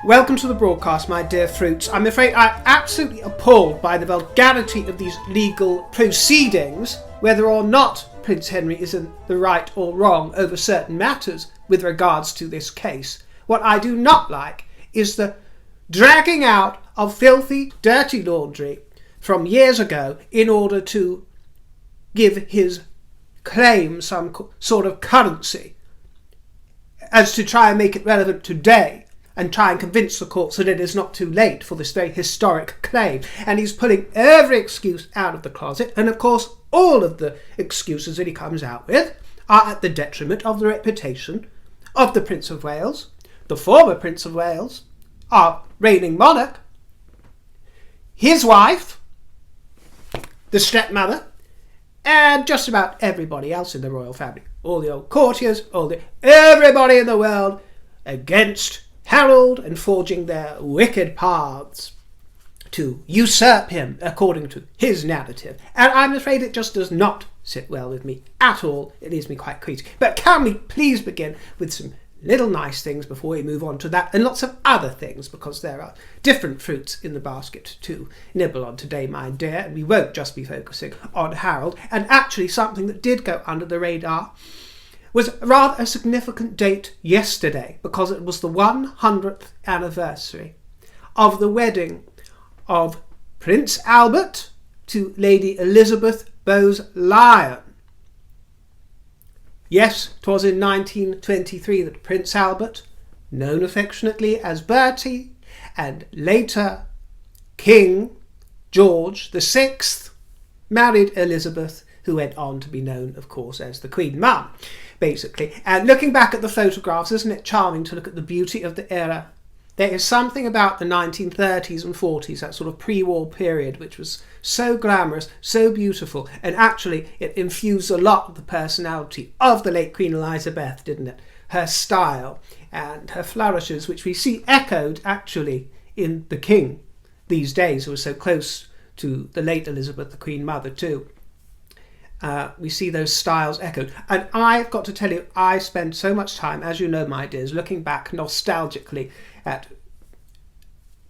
Welcome to the broadcast, my dear fruits. I'm afraid I'm absolutely appalled by the vulgarity of these legal proceedings, whether or not Prince Henry is in the right or wrong over certain matters with regards to this case. What I do not like is the dragging out of filthy, dirty laundry from years ago in order to give his claim some sort of currency, as to try and make it relevant today and try and convince the courts that it is not too late for this very historic claim. And he's pulling every excuse out of the closet, and of course all of the excuses that he comes out with are at the detriment of the reputation of the Prince of Wales, the former Prince of Wales, our reigning monarch, his wife, the stepmother, and just about everybody else in the royal family. All the old courtiers, everybody in the world against Harold and forging their wicked paths to usurp him according to his narrative. And I'm afraid it just does not sit well with me at all. It leaves me quite queasy. But can we please begin with some little nice things before we move on to that and lots of other things, because there are different fruits in the basket to nibble on today, my dear, and we won't just be focusing on Harold. And actually something that did go under the radar was rather a significant date yesterday, because it was the 100th anniversary of the wedding of Prince Albert to Lady Elizabeth Bowes-Lyon. Yes, 'twas in 1923 that Prince Albert, known affectionately as Bertie, and later King George VI, married Elizabeth, who went on to be known, of course, as the Queen Mum, basically. And looking back at the photographs, isn't it charming to look at the beauty of the era? There is something about the 1930s and 40s, that sort of pre-war period, which was so glamorous, so beautiful, and actually it infused a lot of the personality of the late Queen Elizabeth, didn't it? Her style and her flourishes, which we see echoed actually in the King these days, who was so close to the late Elizabeth, the Queen Mother too. We see those styles echoed. And I've got to tell you, I spend so much time, as you know, my dears, looking back nostalgically at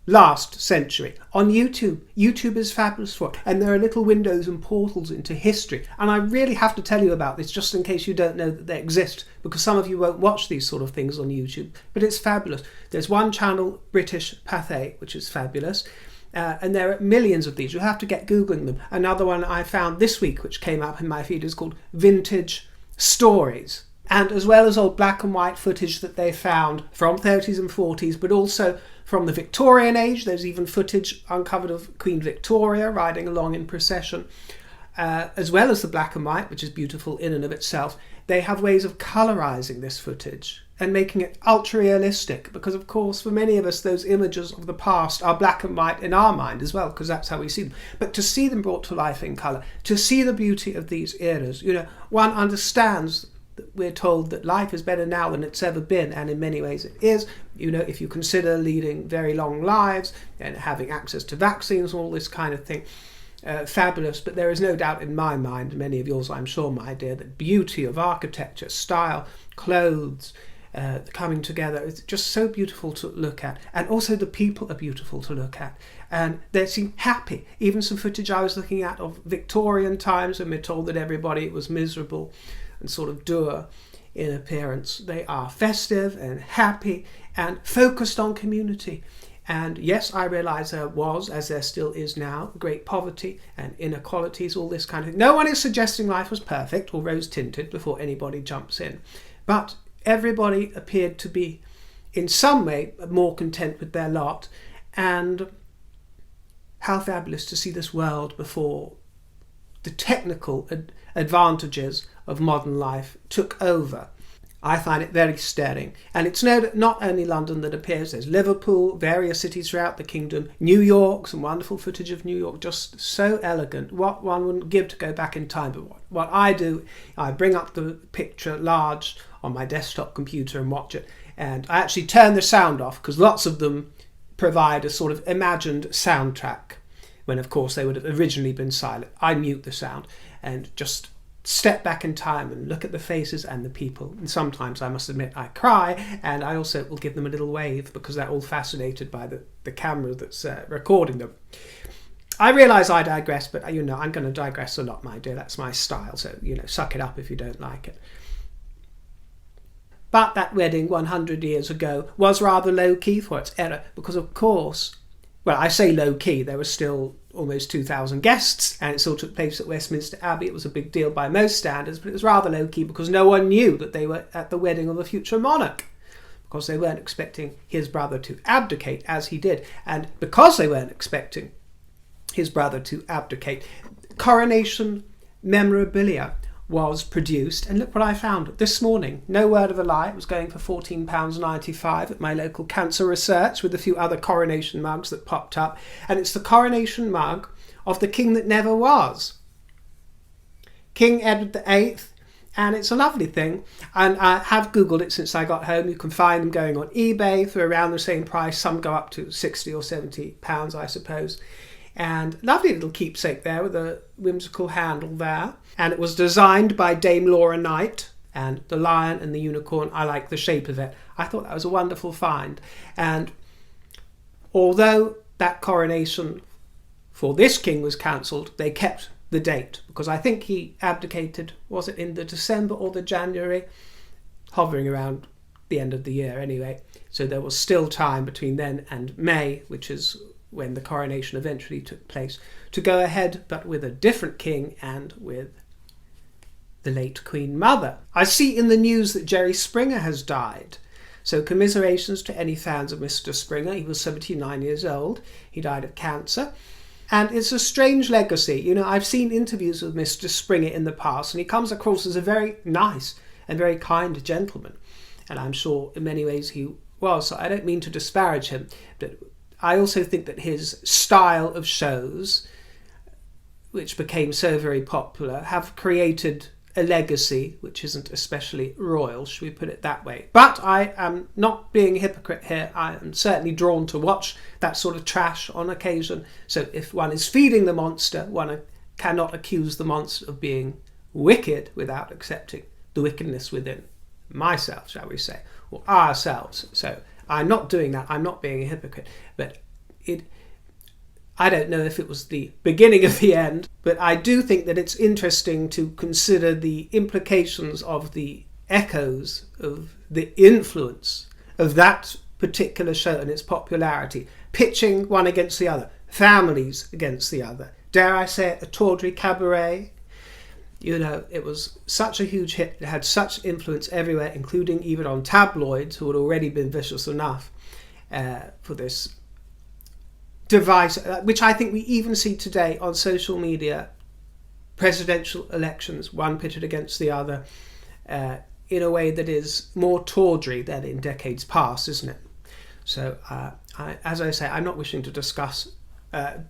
last century on YouTube. YouTube is fabulous for it, and there are little windows and portals into history. And I really have to tell you about this, just in case you don't know that they exist, because some of you won't watch these sort of things on YouTube, but it's fabulous. There's one channel, British Pathé, which is fabulous. And there are millions of these. You have to get Googling them. Another one I found this week, which came up in my feed, is called Vintage Stories. And as well as old black and white footage that they found from 30s and 40s, but also from the Victorian age. There's even footage uncovered of Queen Victoria riding along in procession, as well as the black and white, which is beautiful in and of itself. They have ways of colorizing this footage and making it ultra realistic, because of course for many of us those images of the past are black and white in our mind as well, because that's how we see them. But to see them brought to life in colour, to see the beauty of these eras, one understands that we're told that life is better now than it's ever been, and in many ways it is. If you consider leading very long lives and having access to vaccines and all this kind of thing, fabulous. But there is no doubt in my mind, many of yours I'm sure, my dear, that beauty of architecture, style, clothes, coming together, it's just so beautiful to look at. And also the people are beautiful to look at, and they seem happy. Even some footage I was looking at of Victorian times, and we're told that everybody was miserable and sort of dour in appearance. They are festive and happy and focused on community. And yes, I realise there was, as there still is now, great poverty and inequalities, all this kind of thing. No one is suggesting life was perfect or rose-tinted before anybody jumps in. But everybody appeared to be, in some way, more content with their lot. And how fabulous to see this world before the technical advantages of modern life took over. I find it very stirring. And it's not only London that appears. There's Liverpool, various cities throughout the kingdom, New York, some wonderful footage of New York, just so elegant. What one wouldn't give to go back in time. But what I do, I bring up the picture large on my desktop computer and watch it. And I actually turn the sound off, because lots of them provide a sort of imagined soundtrack, when of course they would have originally been silent. I mute the sound and just step back in time and look at the faces and the people. And sometimes, I must admit, I cry, and I also will give them a little wave because they're all fascinated by the camera that's recording them. I realise I digress, but I'm going to digress a lot, my dear. That's my style, so, suck it up if you don't like it. But that wedding 100 years ago was rather low-key for its era because, of course, well, I say low-key, there were still almost 2,000 guests, and it all took place at Westminster Abbey. It was a big deal by most standards, but it was rather low-key because no one knew that they were at the wedding of a future monarch, because they weren't expecting his brother to abdicate as he did. And because they weren't expecting his brother to abdicate, coronation memorabilia was produced, and look what I found this morning. No word of a lie, it was going for £14.95 at my local cancer research with a few other coronation mugs that popped up, and it's the coronation mug of the king that never was, King Edward VIII, and it's a lovely thing, and I have googled it since I got home. You can find them going on eBay for around the same price. Some go up to £60 or £70, I suppose. And lovely little keepsake there with a whimsical handle there. And it was designed by Dame Laura Knight. And the lion and the unicorn, I like the shape of it. I thought that was a wonderful find. And although that coronation for this king was cancelled, they kept the date, because I think he abdicated, was it in the December or the January? Hovering around the end of the year anyway. So there was still time between then and May, which is when the coronation eventually took place, to go ahead, but with a different king and with the late Queen Mother. I see in the news that Jerry Springer has died. So commiserations to any fans of Mr. Springer. He was 79 years old. He died of cancer. And it's a strange legacy. I've seen interviews with Mr. Springer in the past, and he comes across as a very nice and very kind gentleman. And I'm sure in many ways he was. So I don't mean to disparage him, but I also think that his style of shows, which became so very popular, have created a legacy which isn't especially royal, should we put it that way. But I am not being a hypocrite here. I am certainly drawn to watch that sort of trash on occasion. So if one is feeding the monster, one cannot accuse the monster of being wicked without accepting the wickedness within myself, shall we say, or ourselves. So I'm not doing that. I'm not being a hypocrite. But I don't know if it was the beginning of the end, but I do think that it's interesting to consider the implications of the echoes of the influence of that particular show and its popularity, pitching one against the other, families against the other. Dare I say it, a tawdry cabaret? It was such a huge hit. It had such influence everywhere, including even on tabloids, who had already been vicious enough for this device, which I think we even see today on social media. Presidential elections, one pitted against the other, in a way that is more tawdry than in decades past, isn't it? So, as I say, I'm not wishing to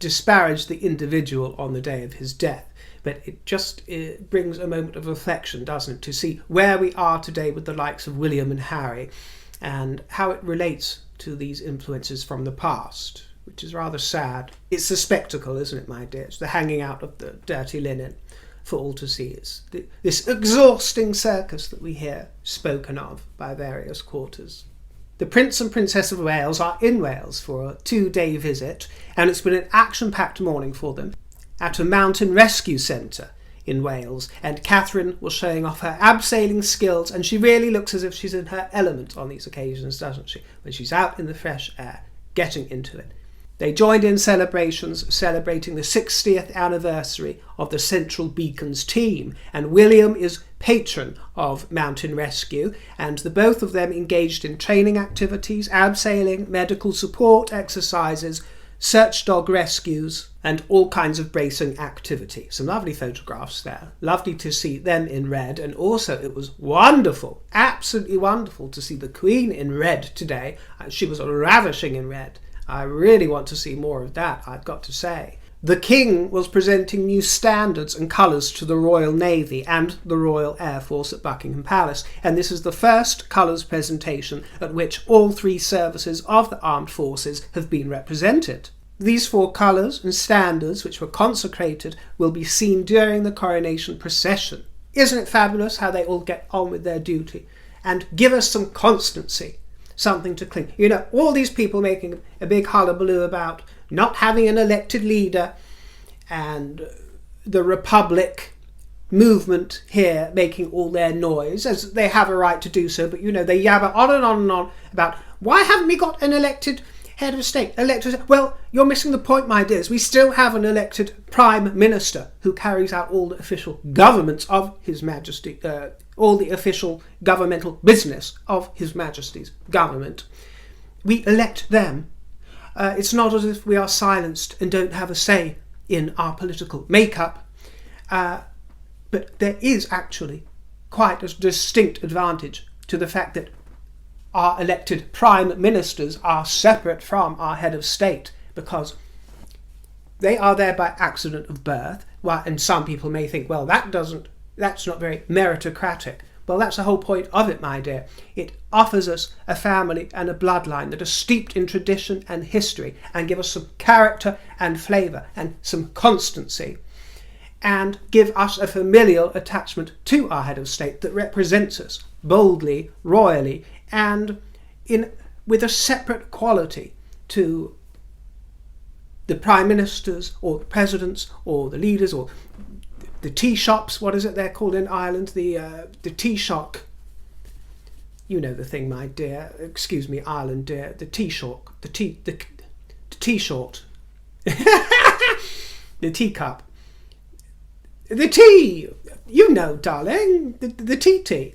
disparage the individual on the day of his death, but it brings a moment of reflection, doesn't it, to see where we are today with the likes of William and Harry and how it relates to these influences from the past, which is rather sad. It's the spectacle, isn't it, my dear? It's the hanging out of the dirty linen for all to see. It's this exhausting circus that we hear spoken of by various quarters. The Prince and Princess of Wales are in Wales for a 2-day visit, and it's been an action-packed morning for them at a mountain rescue centre in Wales, and Catherine was showing off her abseiling skills, and she really looks as if she's in her element on these occasions, doesn't she? When she's out in the fresh air, getting into it. They joined in celebrations celebrating the 60th anniversary of the Central Beacons team, and William is patron of Mountain Rescue, and the both of them engaged in training activities, abseiling, medical support exercises, search dog rescues, and all kinds of bracing activity. Some lovely photographs there. Lovely to see them in red, and also it was wonderful, absolutely wonderful to see the Queen in red today. She was ravishing in red. I really want to see more of that, I've got to say. The King was presenting new standards and colours to the Royal Navy and the Royal Air Force at Buckingham Palace, and this is the first colours presentation at which all 3 services of the armed forces have been represented. These 4 colours and standards, which were consecrated, will be seen during the coronation procession. Isn't it fabulous how they all get on with their duty and give us some constancy, something to cling? You know, all these people making a big hullabaloo about not having an elected leader, and the Republic movement here making all their noise, as they have a right to do so, but you know, they yabber on and on and on about, why haven't we got an elected head of state? Well, you're missing the point, my dears. We still have an elected Prime Minister who carries out all the official governments of His Majesty, all the official governmental business of His Majesty's government. We elect them. It's not as if we are silenced and don't have a say in our political makeup. But there is actually quite a distinct advantage to the fact that our elected prime ministers are separate from our head of state, because they are there by accident of birth. Well, and some people may think, well, that's not very meritocratic. Well, that's the whole point of it, my dear. It offers us a family and a bloodline that are steeped in tradition and history and give us some character and flavour and some constancy, and give us a familial attachment to our head of state that represents us boldly, royally, and with a separate quality to the prime ministers or the presidents or the leaders or the tea shops. What is it they're called in Ireland? The tea shop. You know the thing, my dear. Excuse me, Ireland, dear. The tea shop. The tea short. The teacup. The tea. You know, darling. The tea.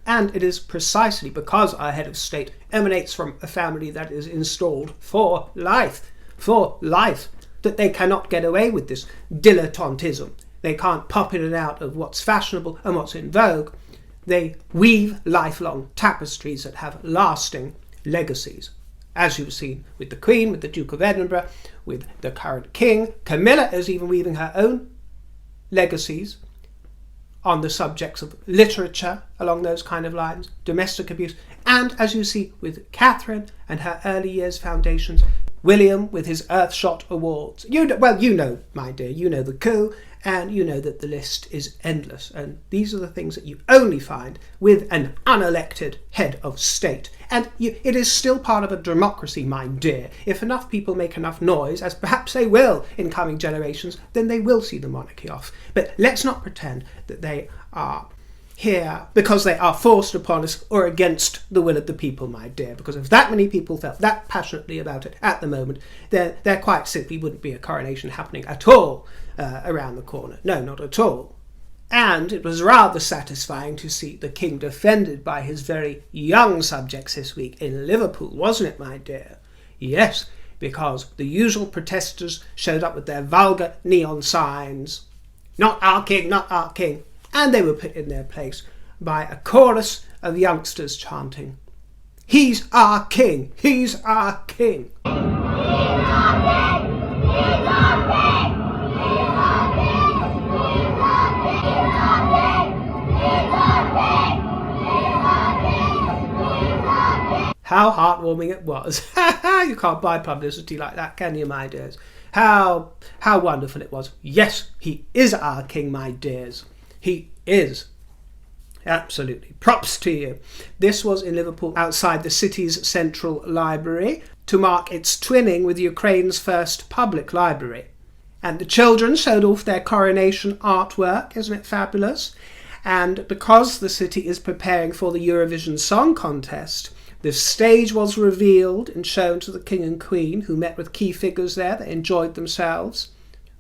And it is precisely because our head of state emanates from a family that is installed for life, that they cannot get away with this dilettantism. They can't pop in and out of what's fashionable and what's in vogue. They weave lifelong tapestries that have lasting legacies, as you've seen with the Queen, with the Duke of Edinburgh, with the current King. Camilla is even weaving her own legacies on the subjects of literature along those kind of lines, domestic abuse, and as you see with Catherine and her early years foundations, William with his Earthshot Awards. You know, my dear, you know the coup, and you know that the list is endless. And these are the things that you only find with an unelected head of state. And it is still part of a democracy, my dear. If enough people make enough noise, as perhaps they will in coming generations, then they will see the monarchy off. But let's not pretend that they are here because they are forced upon us or against the will of the people, my dear. Because if that many people felt that passionately about it at the moment, then there quite simply wouldn't be a coronation happening at all around the corner. No, not at all. And it was rather satisfying to see the king defended by his very young subjects this week in Liverpool, wasn't it, my dear? Yes, because the usual protesters showed up with their vulgar neon signs. Not our king, not our king. And they were put in their place by a chorus of youngsters chanting, "He's our king, he's our king." How heartwarming it was. You can't buy publicity like that, can you, my dears? How wonderful it was. Yes, he is our king, my dears. He is. Absolutely. Props to you. This was in Liverpool outside the city's central library to mark its twinning with Ukraine's first public library. And the children showed off their coronation artwork. Isn't it fabulous? And because the city is preparing for the Eurovision Song Contest, the stage was revealed and shown to the King and Queen, who met with key figures there that enjoyed themselves.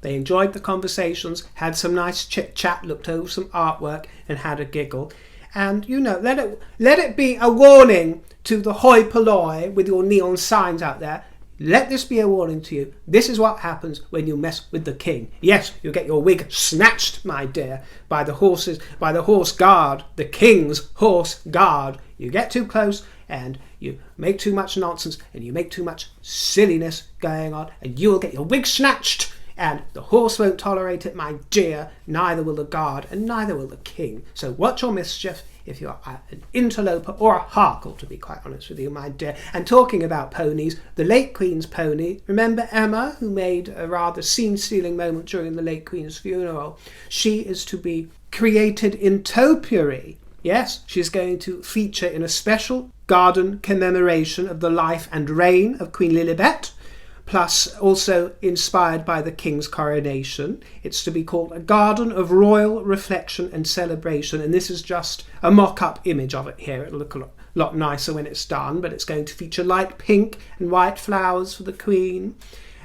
They enjoyed the conversations, had some nice chit-chat, looked over some artwork and had a giggle. And, you know, let it be a warning to the hoi polloi with your neon signs out there. Let this be a warning to you. This is what happens when you mess with the king. Yes, you'll get your wig snatched, my dear, by the horse guard, the king's horse guard. You get too close and you make too much nonsense and you make too much silliness going on and you will get your wig snatched. And the horse won't tolerate it, my dear, neither will the guard, and neither will the king. So watch your mischief if you're an interloper or a harkle, to be quite honest with you, my dear. And talking about ponies, the late Queen's pony, remember Emma, who made a rather scene-stealing moment during the late Queen's funeral? She is to be created in topiary. Yes, she's going to feature in a special garden commemoration of the life and reign of Queen Lilibet, plus also inspired by the King's coronation. It's to be called a garden of royal reflection and celebration, and this is just a mock-up image of it here. It'll look a lot nicer when it's done, but it's going to feature light pink and white flowers for the Queen,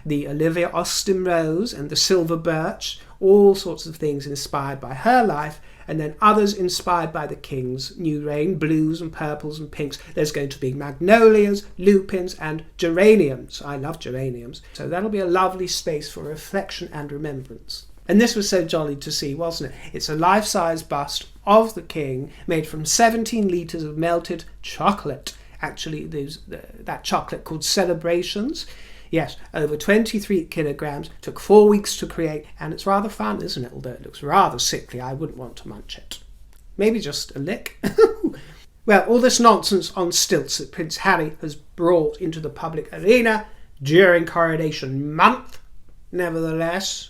the Olivia Austin rose and the silver birch, all sorts of things inspired by her life, and then others inspired by the King's new reign, blues and purples and pinks. There's going to be magnolias, lupins and geraniums. I love geraniums. So that'll be a lovely space for reflection and remembrance. And this was so jolly to see, wasn't it? It's a life-size bust of the King made from 17 litres of melted chocolate. Actually, there's that chocolate called Celebrations. Yes, over 23 kilograms, took 4 weeks to create, and it's rather fun, isn't it? Although it looks rather sickly, I wouldn't want to munch it. Maybe just a lick. Well, all this nonsense on stilts that Prince Harry has brought into the public arena during Coronation Month, nevertheless,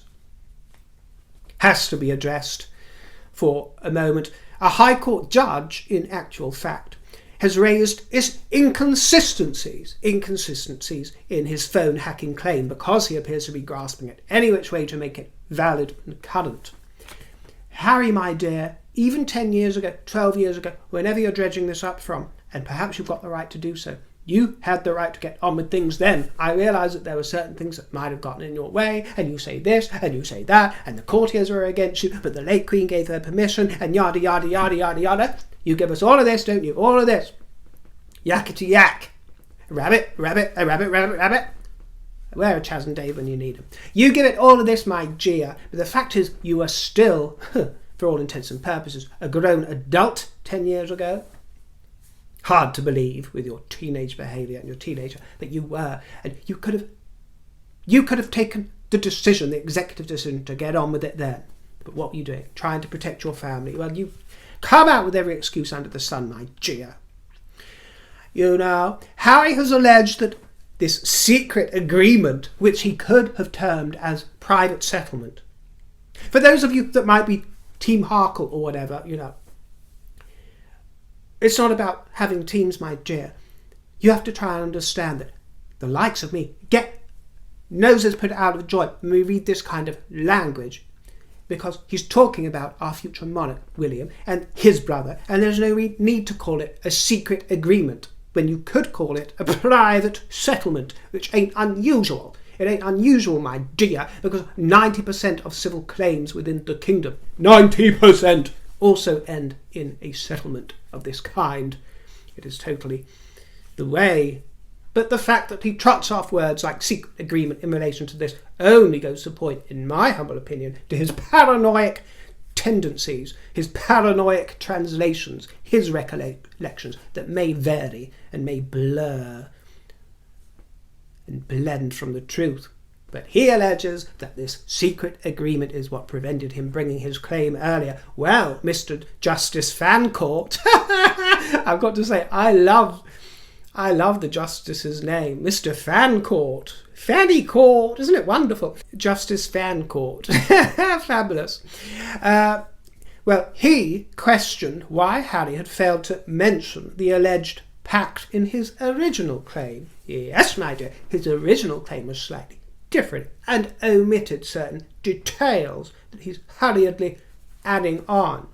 has to be addressed for a moment. A High Court judge, in actual fact, has raised inconsistencies in his phone hacking claim because he appears to be grasping at any which way to make it valid and current. Harry, my dear, even 10 years ago, 12 years ago, whenever you're dredging this up from, and perhaps you've got the right to do so, you had the right to get on with things then. I realise that there were certain things that might have gotten in your way, and you say this, and you say that, and the courtiers were against you, but the late Queen gave her permission, and yada, yada, yada, yada, yada. You give us all of this, don't you? All of this. Yakety yak. Rabbit, rabbit, a rabbit, rabbit, rabbit. Where are Chas and Dave when you need them? You give it all of this, my dear, but the fact is you are still, for all intents and purposes, a grown adult 10 years ago. Hard to believe with your teenage behaviour and your teenager that you were, and you could have taken the decision, the executive decision, to get on with it then. But what were you doing? Trying to protect your family. Well, you come out with every excuse under the sun, my dear. You know, Harry has alleged that this secret agreement, which he could have termed as private settlement. For those of you that might be Team Harkle or whatever, you know, it's not about having teams, my dear. You have to try and understand that the likes of me get noses put out of joint when we read this kind of language, because he's talking about our future monarch, William, and his brother, and there's no need to call it a secret agreement when you could call it a private settlement, which ain't unusual. It ain't unusual, my dear, because 90% of civil claims within the kingdom, 90%, also end in a settlement of this kind. It is totally the way. But the fact that he trots off words like secret agreement in relation to this only goes to point, in my humble opinion, to his paranoid tendencies, his paranoid translations, his recollections that may vary and may blur and blend from the truth. But he alleges that this secret agreement is what prevented him bringing his claim earlier. Well, Mr. Justice Fancourt, I've got to say, I love the Justice's name, Mr. Fancourt. Fanny Court, isn't it wonderful? Justice Fancourt. Fabulous. Well, he questioned why Harry had failed to mention the alleged pact in his original claim. Yes, my dear, his original claim was slightly different and omitted certain details that he's hurriedly adding on.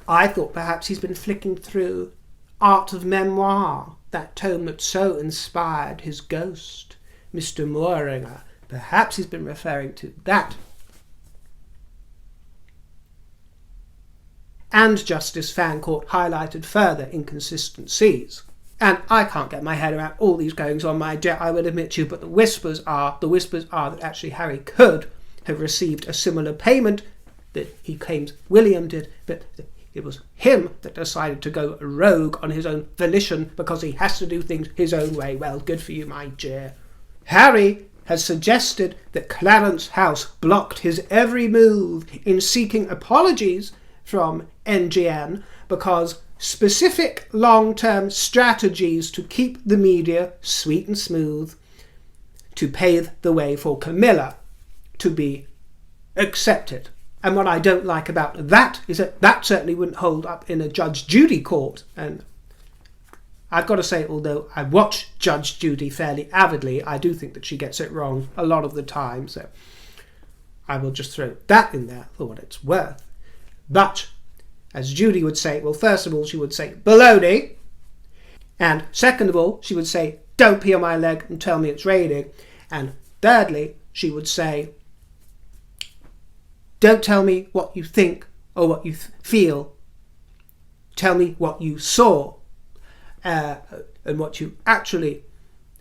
I thought perhaps he's been flicking through Art of Memoir, that tome that so inspired his ghost, Mr. Mooringer. Perhaps he's been referring to that. And Justice Fancourt highlighted further inconsistencies. And I can't get my head around all these goings on, my dear, I will admit to you, but the whispers are that actually Harry could have received a similar payment that he claims William did, but it was him that decided to go rogue on his own volition because he has to do things his own way. Well, good for you, my dear. Harry has suggested that Clarence House blocked his every move in seeking apologies from NGN because specific long-term strategies to keep the media sweet and smooth, to pave the way for Camilla to be accepted And what I don't like about that is that certainly wouldn't hold up in a Judge Judy court. And I've got to say, although I watch Judge Judy fairly avidly, I do think that she gets it wrong a lot of the time. So I will just throw that in there for what it's worth. But, as Judy would say, well, first of all, she would say, baloney. And second of all, she would say, don't pee on my leg and tell me it's raining. And thirdly, she would say, don't tell me what you think or what you feel. Tell me what you saw and what you actually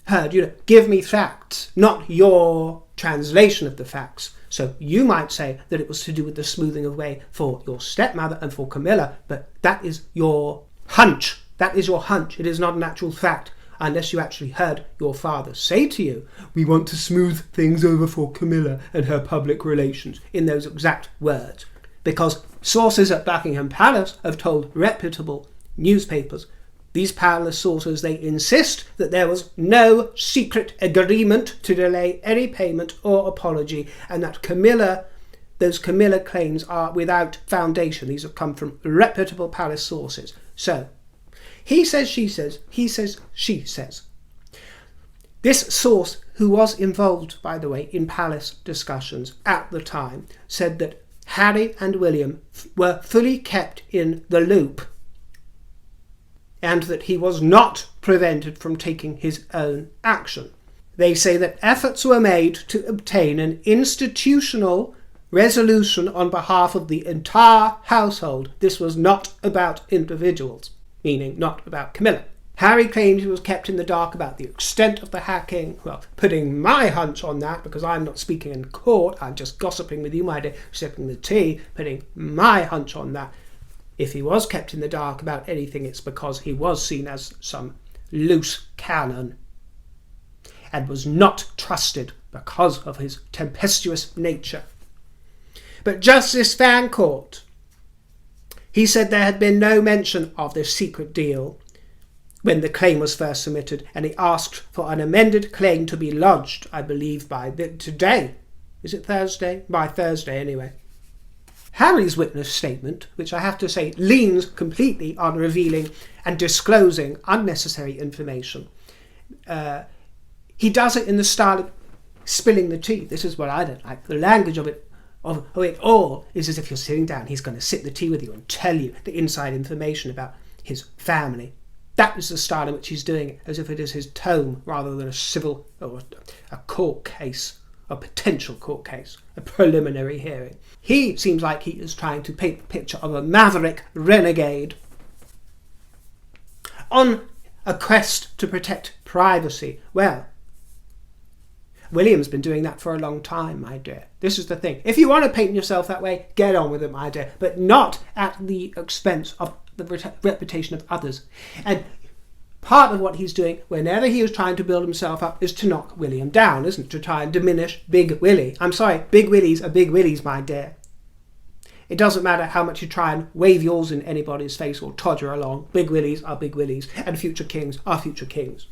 heard. You know, give me facts, not your translation of the facts. So you might say that it was to do with the smoothing of way for your stepmother and for Camilla, but that is your hunch. That is your hunch. It is not an actual fact, unless you actually heard your father say to you, we want to smooth things over for Camilla and her public relations, in those exact words. Because sources at Buckingham Palace have told reputable newspapers, these palace sources, they insist that there was no secret agreement to delay any payment or apology, and that those Camilla claims are without foundation. These have come from reputable palace sources. So, he says, she says, he says, she says. This source, who was involved, by the way, in palace discussions at the time, said that Harry and William were fully kept in the loop, and that he was not prevented from taking his own action. They say that efforts were made to obtain an institutional resolution on behalf of the entire household. This was not about individuals, meaning not about Camilla. Harry claimed he was kept in the dark about the extent of the hacking. Well, putting my hunch on that, because I'm not speaking in court, I'm just gossiping with you, my dear, sipping the tea, putting my hunch on that. If he was kept in the dark about anything, it's because he was seen as some loose cannon and was not trusted because of his tempestuous nature. But Justice Fancourt, he said there had been no mention of this secret deal when the claim was first submitted, and he asked for an amended claim to be lodged, I believe, by today. Is it Thursday? By Thursday, anyway. Harry's witness statement, which I have to say leans completely on revealing and disclosing unnecessary information, he does it in the style of spilling the tea. This is what I don't like. The language of it all is as if you're sitting down, he's going to sip the tea with you and tell you the inside information about his family. That is the style in which he's doing it, as if it is his tome rather than a civil or a court case, a potential court case, a preliminary hearing. He seems like he is trying to paint the picture of a maverick renegade on a quest to protect privacy. Well, William's been doing that for a long time, my dear. This is the thing. If you want to paint yourself that way, get on with it, my dear, but not at the expense of the reputation of others. And part of what he's doing whenever he is trying to build himself up is to knock William down, isn't it? To try and diminish Big Willie. I'm sorry, Big Willies are Big Willies, my dear. It doesn't matter how much you try and wave yours in anybody's face or todger along. Big Willies are Big Willies, and future kings are future kings.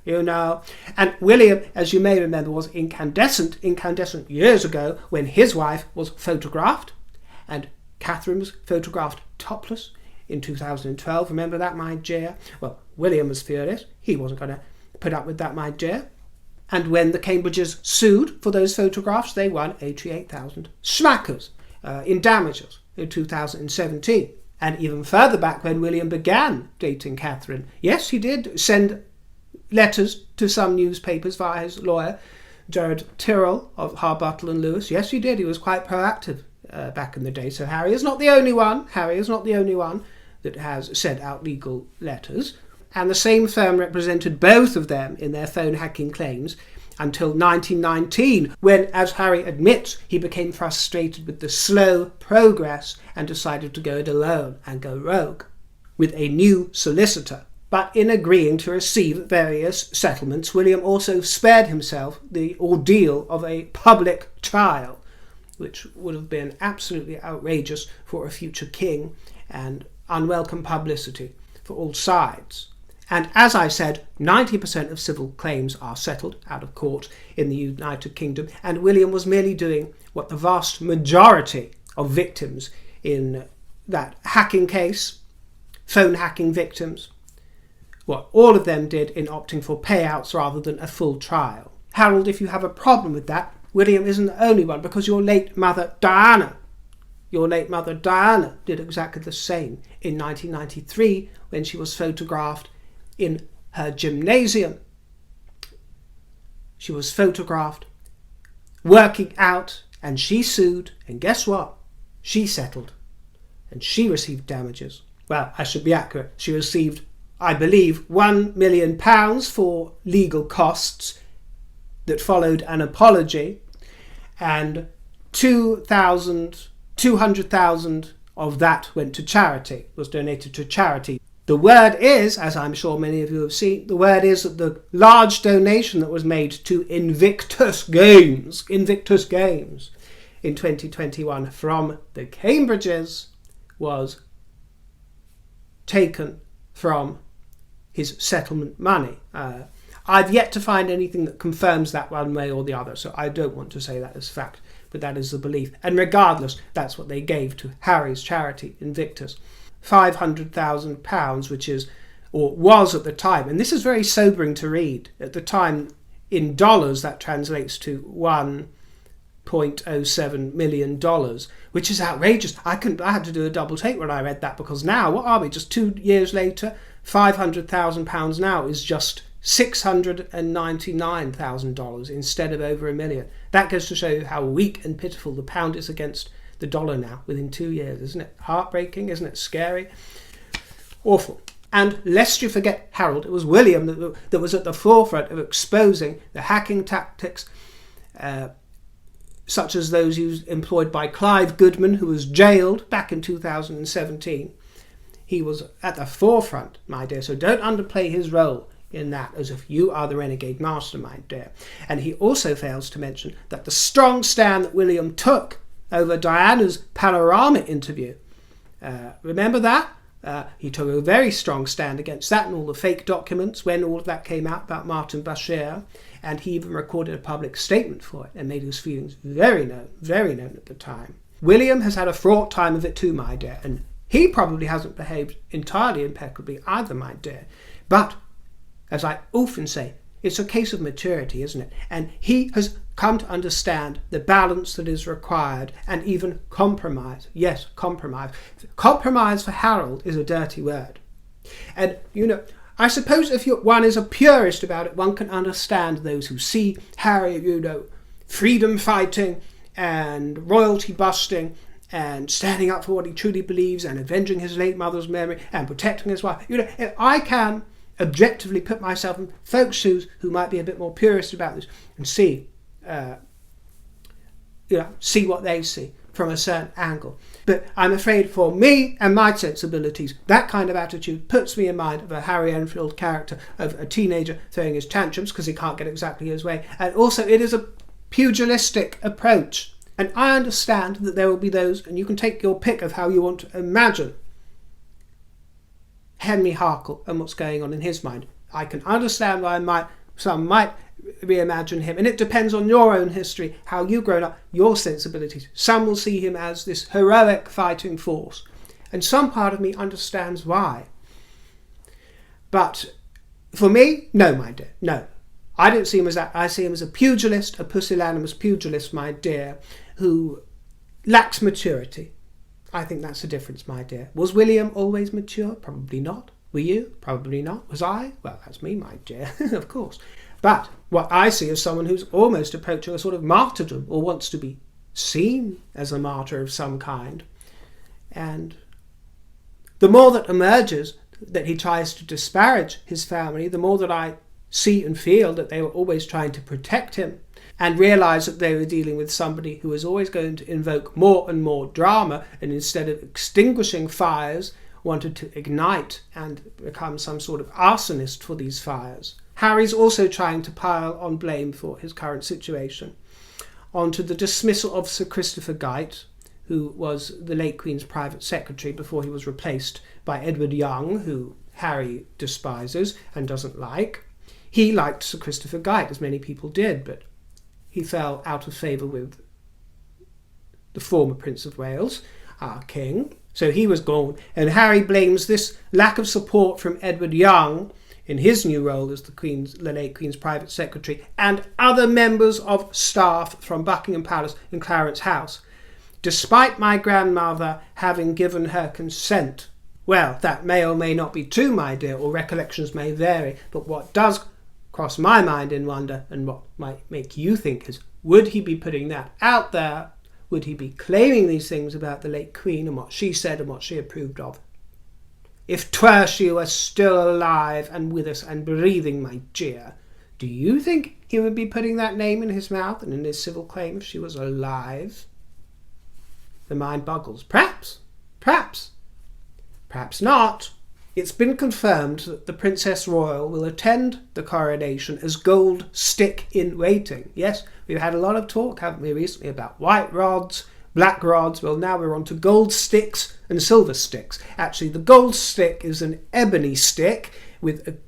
You know. And William, as you may remember, was incandescent years ago when his wife was photographed, and Catherine was photographed topless in 2012. Remember that, my dear? Well, William was furious. He wasn't going to put up with that, my dear. And when the Cambridges sued for those photographs, they won 88,000 smackers in damages in 2017. And even further back, when William began dating Catherine, yes, he did send letters to some newspapers via his lawyer, Jared Tyrrell of Harbuttle and Lewis. Yes, he did. He was quite proactive back in the day. So Harry is not the only one. Harry is not the only one that has sent out legal letters. And the same firm represented both of them in their phone hacking claims until 1919, when, as Harry admits, he became frustrated with the slow progress and decided to go it alone and go rogue with a new solicitor. But in agreeing to receive various settlements, William also spared himself the ordeal of a public trial, which would have been absolutely outrageous for a future king and unwelcome publicity for all sides. And as I said, 90% of civil claims are settled out of court in the United Kingdom, and William was merely doing what the vast majority of victims in that hacking case, phone hacking victims, what all of them did in opting for payouts rather than a full trial. Harold, if you have a problem with that, William isn't the only one, because your late mother Diana did exactly the same in 1993 when she was photographed in her gymnasium. She was photographed working out, and she sued, and guess what? She settled, and she received damages. Well, I should be accurate. She received, I believe, £1 million for legal costs that followed an apology, and 200,000 of that went to charity, was donated to charity. The word is, as I'm sure many of you have seen, the word is that the large donation that was made to Invictus Games in 2021 from the Cambridges was taken from his settlement money. I've yet to find anything that confirms that one way or the other, so I don't want to say that as fact, but that is the belief. And regardless, that's what they gave to Harry's charity, Invictus. £500,000, which is, or was at the time, and this is very sobering to read, at the time in dollars that translates to $1.07 million, which is outrageous. I had to do a double take when I read that, because now, what are we, just 2 years later, £500,000 now is just $699,000 instead of over $1 million. That goes to show you how weak and pitiful the pound is against the dollar now within 2 years. Isn't it heartbreaking? Isn't it scary? Awful. And lest you forget Harold, it was William that was at the forefront of exposing the hacking tactics such as those employed by Clive Goodman, who was jailed back in 2017. He was at the forefront, my dear, so don't underplay his role in that as if you are the renegade mastermind, dear. And he also fails to mention that the strong stand that William took over Diana's Panorama interview, remember that? He took a very strong stand against that and all the fake documents when all of that came out about Martin Bashir, and he even recorded a public statement for it and made his feelings very known at the time. William has had a fraught time of it too, my dear, and he probably hasn't behaved entirely impeccably either, my dear. But, as I often say, it's a case of maturity, isn't it? And he has come to understand the balance that is required, and even compromise. Yes, compromise. Compromise for Harold is a dirty word. And, I suppose if one is a purist about it, one can understand those who see Harry, freedom fighting and royalty busting and standing up for what he truly believes and avenging his late mother's memory and protecting his wife. I can objectively put myself in folks' shoes who might be a bit more purist about this and see what they see from a certain angle. But I'm afraid for me and my sensibilities, that kind of attitude puts me in mind of a Harry Enfield character, of a teenager throwing his tantrums because he can't get exactly his way. And also it is a pugilistic approach. And I understand that there will be those, and you can take your pick of how you want to imagine Henry Harkle and what's going on in his mind. I can understand why some might reimagine him, and it depends on your own history, how you've grown up, your sensibilities. Some will see him as this heroic fighting force, and some part of me understands why. But for me, no, my dear, no. I don't see him as that. I see him as a pugilist, a pusillanimous pugilist, my dear, who lacks maturity. I think that's the difference, my dear. Was William always mature? Probably not. Were you? Probably not. Was I? Well, that's me, my dear, of course. But what I see is someone who's almost approaching a sort of martyrdom, or wants to be seen as a martyr of some kind. And the more that emerges that he tries to disparage his family, the more that I see and feel that they were always trying to protect him, and realise that they were dealing with somebody who was always going to invoke more and more drama, and instead of extinguishing fires, wanted to ignite and become some sort of arsonist for these fires. Harry's also trying to pile on blame for his current situation onto the dismissal of Sir Christopher Geidt, who was the late Queen's private secretary before he was replaced by Edward Young, who Harry despises and doesn't like. He liked Sir Christopher Gite, as many people did, but he fell out of favour with the former Prince of Wales, our king. So he was gone, and Harry blames this lack of support from Edward Young in his new role as the late Queen's private secretary, and other members of staff from Buckingham Palace and Clarence House, despite my grandmother having given her consent. Well, that may or may not be true, my dear, or recollections may vary, but what does cross my mind in wonder, and what might make you think, is, would he be putting that out there? Would he be claiming these things about the late Queen and what she said and what she approved of? If 'twere she were still alive and with us and breathing, my dear, do you think he would be putting that name in his mouth and in his civil claim if she was alive? The mind boggles. Perhaps. Perhaps not. It's been confirmed that the Princess Royal will attend the coronation as gold stick in waiting. Yes, we've had a lot of talk, haven't we, recently, about white rods, black rods. Well, now we're on to gold sticks and silver sticks. Actually, the gold stick is an ebony stick with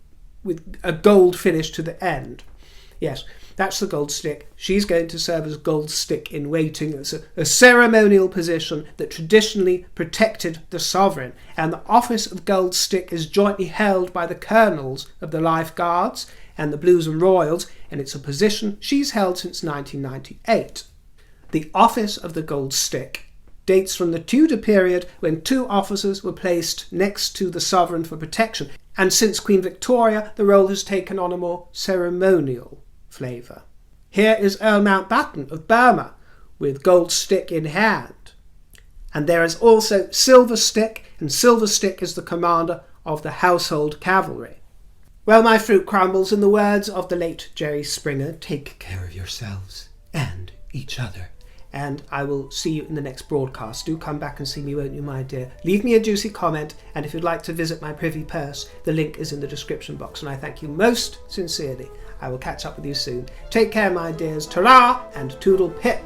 a gold finish to the end. Yes, that's the gold stick. She's going to serve as gold stick in waiting. It's a ceremonial position that traditionally protected the sovereign. And the office of gold stick is jointly held by the colonels of the Life Guards and the Blues and Royals, and it's a position she's held since 1998. The office of the gold stick dates from the Tudor period, when two officers were placed next to the sovereign for protection, and since Queen Victoria the role has taken on a more ceremonial flavour. Here is Earl Mountbatten of Burma with gold stick in hand. And there is also silver stick, and silver stick is the commander of the household cavalry. Well, my fruit crumbles, in the words of the late Jerry Springer, take care of yourselves and each other. And I will see you in the next broadcast. Do come back and see me, won't you, my dear? Leave me a juicy comment, and if you'd like to visit my Privy Purse, the link is in the description box, and I thank you most sincerely. I will catch up with you soon. Take care, my dears. Ta-ra and toodle pip.